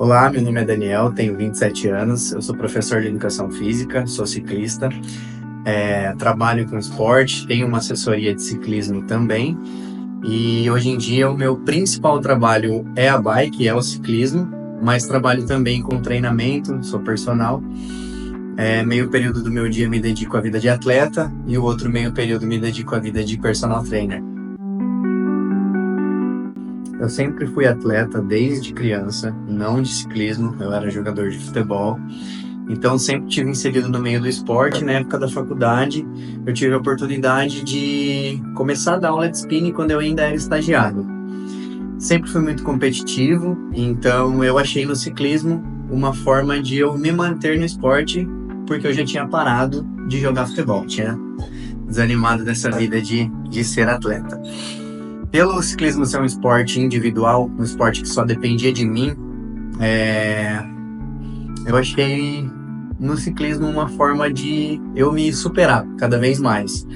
Olá, meu nome é Daniel, tenho 27 anos, eu sou professor de educação física, sou ciclista, trabalho com esporte, tenho uma assessoria de ciclismo também e hoje em dia o meu principal trabalho é a bike, é o ciclismo, mas trabalho também com treinamento, sou personal. Meio período do meu dia me dedico à vida de atleta e o outro meio período me dedico à vida de personal trainer. Eu sempre fui atleta desde criança, não de ciclismo, eu era jogador de futebol. Então sempre tive inserido no meio do esporte. Na época da faculdade, eu tive a oportunidade de começar a dar aula de spinning quando eu ainda era estagiário. Sempre fui muito competitivo, então eu achei no ciclismo uma forma de eu me manter no esporte, porque eu já tinha parado de jogar futebol, tinha desanimado dessa vida de ser atleta. Pelo ciclismo ser um esporte individual, um esporte que só dependia de mim, eu achei no ciclismo uma forma de eu me superar cada vez mais.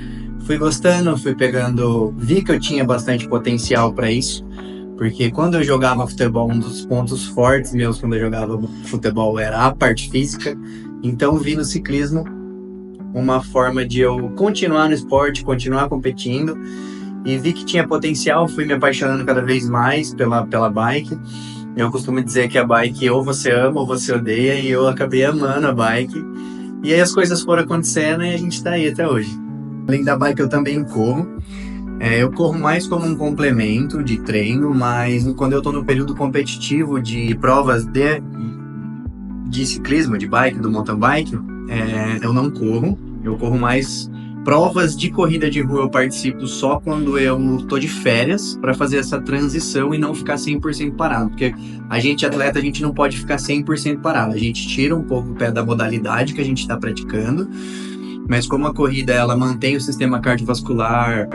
Fui gostando, fui pegando, vi que eu tinha bastante potencial para isso, porque quando eu jogava futebol, um dos pontos fortes meus quando eu jogava futebol era a parte física, então vi no ciclismo uma forma de eu continuar no esporte, continuar competindo, e vi que tinha potencial, fui me apaixonando cada vez mais pela bike. Eu costumo dizer que a bike ou você ama ou você odeia, e eu acabei amando a bike. E aí as coisas foram acontecendo e a gente tá aí até hoje. Além da bike eu também corro. Eu corro mais como um complemento de treino, mas quando eu tô no período competitivo de provas de ciclismo, de bike, do mountain bike, eu não corro. Eu corro mais provas de corrida de rua, eu participo só quando eu tô de férias, para fazer essa transição e não ficar 100% parado, porque a gente atleta, a gente não pode ficar 100% parado, a gente tira um pouco o pé da modalidade que a gente está praticando, mas como a corrida ela mantém o sistema cardiovascular,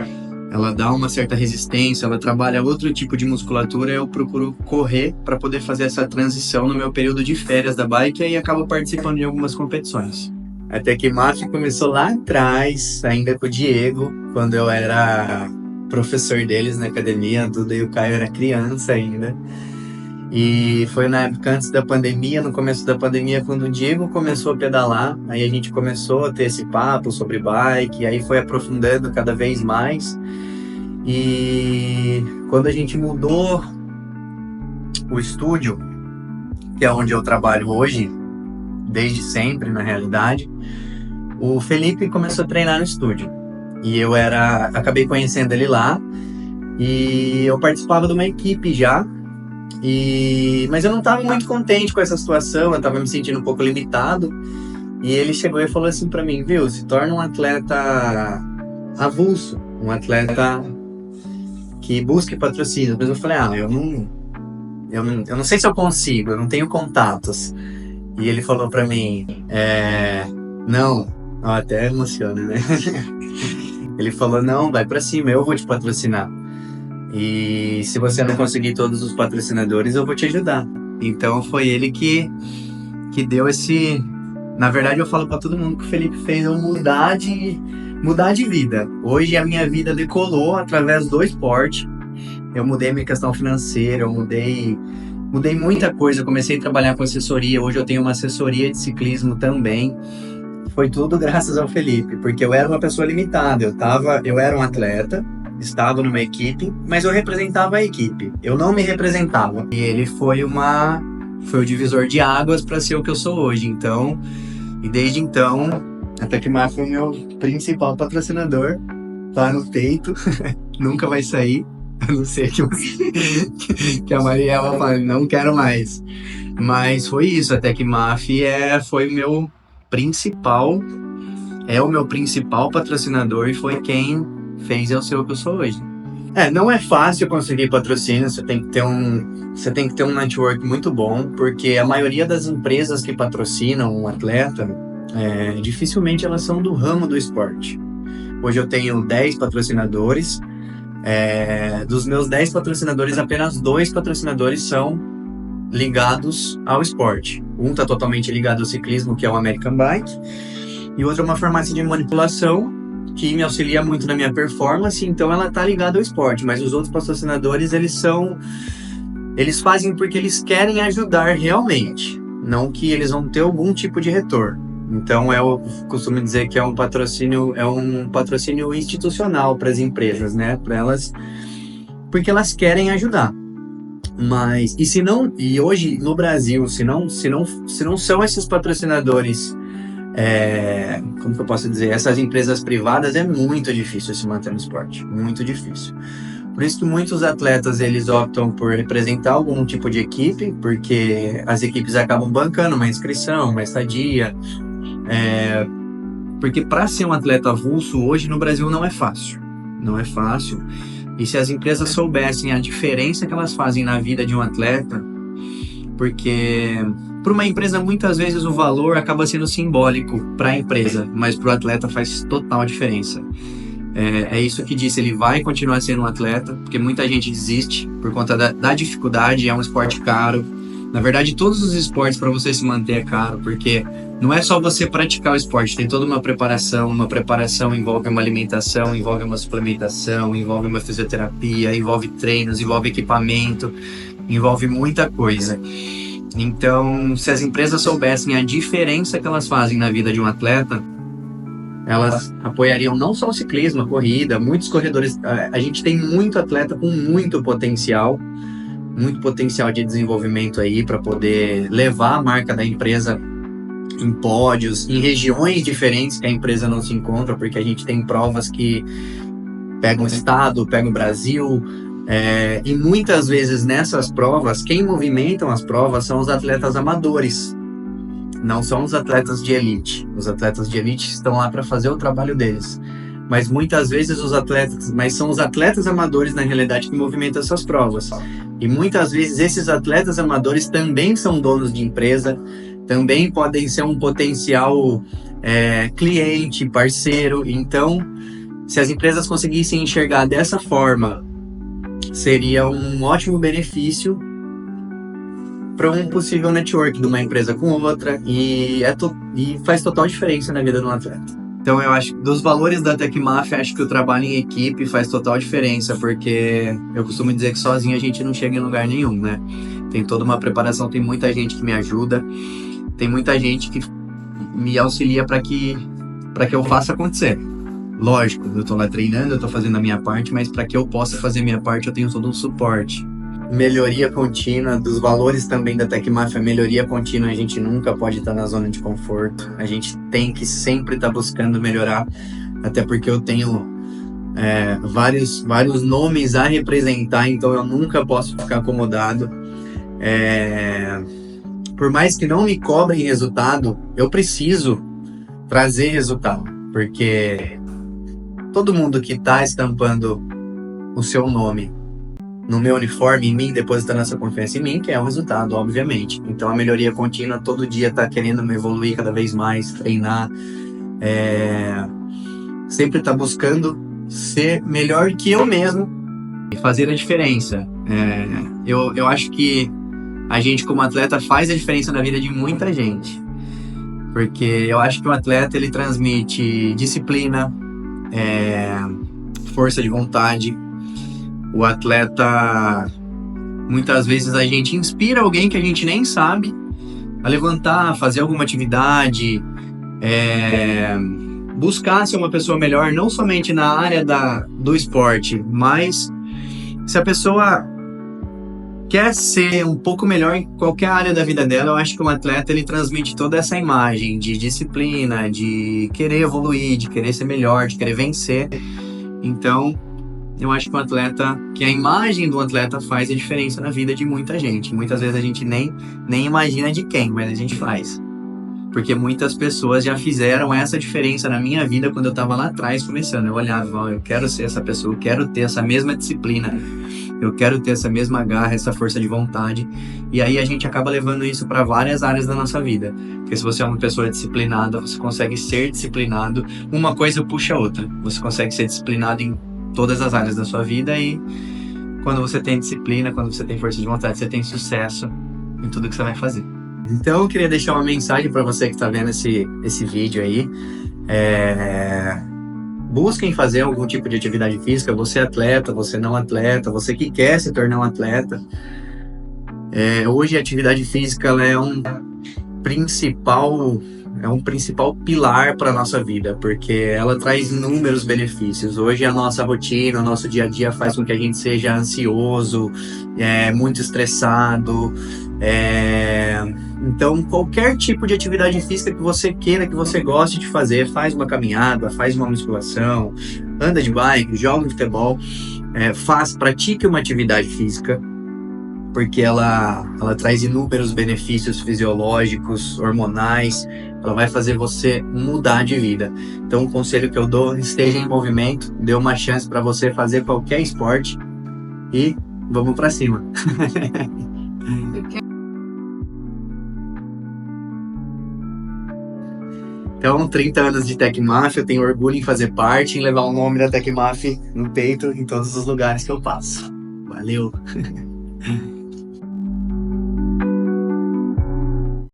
ela dá uma certa resistência, ela trabalha outro tipo de musculatura, eu procuro correr para poder fazer essa transição no meu período de férias da bike, e aí acabo participando de algumas competições. A Tecmaf começou lá atrás, ainda com o Diego, quando eu era professor deles na academia, tudo, e o Caio era criança ainda. E foi na época antes da pandemia, no começo da pandemia, quando o Diego começou a pedalar, aí a gente começou a ter esse papo sobre bike, e aí foi aprofundando cada vez mais. E quando a gente mudou o estúdio, que é onde eu trabalho hoje, desde sempre na realidade, o Felipe começou a treinar no estúdio e acabei conhecendo ele lá, e eu participava de uma equipe já, mas eu não estava muito contente com essa situação, eu estava me sentindo um pouco limitado, e ele chegou e falou assim para mim, viu, se torna um atleta avulso, um atleta que busque patrocínio. Mas eu falei, eu não sei se eu consigo, eu não tenho contatos. E ele falou pra mim, não, até emociona, né? Ele falou, não, vai pra cima, eu vou te patrocinar. E se você não conseguir todos os patrocinadores, eu vou te ajudar. Então foi ele que deu esse... Na verdade, eu falo pra todo mundo que o Felipe fez eu mudar de vida. Hoje a minha vida decolou através do esporte. Eu mudei minha questão financeira, eu mudei muita coisa, eu comecei a trabalhar com assessoria, hoje eu tenho uma assessoria de ciclismo também. Foi tudo graças ao Felipe, porque eu era uma pessoa limitada, eu era um atleta, estava numa equipe, mas eu representava a equipe, eu não me representava. E ele foi o divisor de águas para ser o que eu sou hoje, então, e desde então, a Tecmaf foi o meu principal patrocinador, tá no peito, nunca vai sair. A não ser que a Mariela fale, não quero mais. Mas foi isso, a Tecmaf foi o meu principal patrocinador, e foi quem fez eu ser o que eu sou hoje. Não é fácil conseguir patrocínio, você tem que ter um network muito bom, porque a maioria das empresas que patrocinam um atleta, dificilmente elas são do ramo do esporte. Hoje eu tenho 10 patrocinadores. Dos meus 10 patrocinadores, apenas 2 patrocinadores são ligados ao esporte. Um está totalmente ligado ao ciclismo, que é o American Bike, e o outro é uma farmácia de manipulação, que me auxilia muito na minha performance, então ela está ligada ao esporte, mas os outros patrocinadores, eles são eles fazem porque eles querem ajudar realmente, não que eles vão ter algum tipo de retorno. Então eu costumo dizer que é um patrocínio institucional para as empresas, né? Para elas, porque elas querem ajudar. Mas e hoje no Brasil, se não são esses patrocinadores, como que eu posso dizer, essas empresas privadas, é muito difícil se manter no esporte, muito difícil. Por isso que muitos atletas eles optam por representar algum tipo de equipe, porque as equipes acabam bancando uma inscrição, uma estadia, porque para ser um atleta avulso hoje no Brasil não é fácil, não é fácil. E se as empresas soubessem a diferença que elas fazem na vida de um atleta, porque para uma empresa muitas vezes o valor acaba sendo simbólico para a empresa, mas para o atleta faz total diferença. É isso que disse, ele vai continuar sendo um atleta, porque muita gente desiste por conta da dificuldade, é um esporte caro. Na verdade, todos os esportes para você se manter é caro, porque não é só você praticar o esporte, tem toda uma preparação envolve uma alimentação, envolve uma suplementação, envolve uma fisioterapia, envolve treinos, envolve equipamento, envolve muita coisa. Então, se as empresas soubessem a diferença que elas fazem na vida de um atleta, elas apoiariam não só o ciclismo, a corrida, muitos corredores. A gente tem muito atleta com muito potencial de desenvolvimento aí para poder levar a marca da empresa em pódios, em regiões diferentes que a empresa não se encontra, porque a gente tem provas que pegam o estado, pegam o Brasil, e muitas vezes nessas provas, quem movimentam as provas são os atletas amadores, não são os atletas de elite. Os atletas de elite estão lá para fazer o trabalho deles. Mas muitas vezes são os atletas amadores na realidade que movimentam essas provas. E muitas vezes esses atletas amadores também são donos de empresa, também podem ser um potencial cliente, parceiro. Então, se as empresas conseguissem enxergar dessa forma, seria um ótimo benefício para um possível network de uma empresa com outra, e faz total diferença na vida de um atleta. Então eu acho que dos valores da Tecmaf, acho que o trabalho em equipe faz total diferença, porque eu costumo dizer que sozinho a gente não chega em lugar nenhum, né? Tem toda uma preparação, tem muita gente que me ajuda, tem muita gente que me auxilia para que eu faça acontecer. Lógico, eu tô lá treinando, eu tô fazendo a minha parte, mas para que eu possa fazer a minha parte, eu tenho todo um suporte. Melhoria contínua, dos valores também da Tecmaf, a melhoria contínua, a gente nunca pode estar na zona de conforto, a gente tem que sempre estar buscando melhorar, até porque eu tenho vários nomes a representar, então eu nunca posso ficar acomodado. Por mais que não me cobrem resultado, eu preciso trazer resultado, porque todo mundo que está estampando o seu nome no meu uniforme, em mim, depositando essa confiança em mim, que é um resultado, obviamente. Então a melhoria contínua, todo dia tá querendo me evoluir cada vez mais, treinar, sempre tá buscando ser melhor que eu mesmo e fazer a diferença. Eu acho que a gente como atleta faz a diferença na vida de muita gente, porque eu acho que o atleta ele transmite disciplina, força de vontade. O atleta, muitas vezes a gente inspira alguém que a gente nem sabe a levantar, a fazer alguma atividade, buscar ser uma pessoa melhor, não somente na área do esporte, mas se a pessoa quer ser um pouco melhor em qualquer área da vida dela, eu acho que o atleta ele transmite toda essa imagem de disciplina, de querer evoluir, de querer ser melhor, de querer vencer. Então, eu acho que a imagem do atleta faz a diferença na vida de muita gente. Muitas vezes a gente nem imagina de quem, mas a gente faz. Porque muitas pessoas já fizeram essa diferença na minha vida quando eu estava lá atrás começando. Eu olhava, eu quero ser essa pessoa, eu quero ter essa mesma disciplina, eu quero ter essa mesma garra, essa força de vontade. E aí a gente acaba levando isso para várias áreas da nossa vida. Porque se você é uma pessoa disciplinada, você consegue ser disciplinado. Uma coisa puxa a outra. Você consegue ser disciplinado em todas as áreas da sua vida, e quando você tem disciplina, quando você tem força de vontade, você tem sucesso em tudo que você vai fazer. Então eu queria deixar uma mensagem para você que está vendo esse vídeo aí. Busquem fazer algum tipo de atividade física, você é atleta, você não atleta, você que quer se tornar um atleta. Hoje a atividade física ela principal, é um principal pilar para a nossa vida, porque ela traz inúmeros benefícios. Hoje a nossa rotina, o nosso dia a dia faz com que a gente seja ansioso, muito estressado. Então, qualquer tipo de atividade física que você queira, que você goste de fazer, faz uma caminhada, faz uma musculação, anda de bike, joga futebol, pratique uma atividade física, porque ela traz inúmeros benefícios fisiológicos, hormonais, ela vai fazer você mudar de vida. Então, o conselho que eu dou, esteja em movimento, dê uma chance para você fazer qualquer esporte e vamos para cima. Então, 30 anos de Tecmaf, eu tenho orgulho em fazer parte, em levar o nome da Tecmaf no peito em todos os lugares que eu passo. Valeu!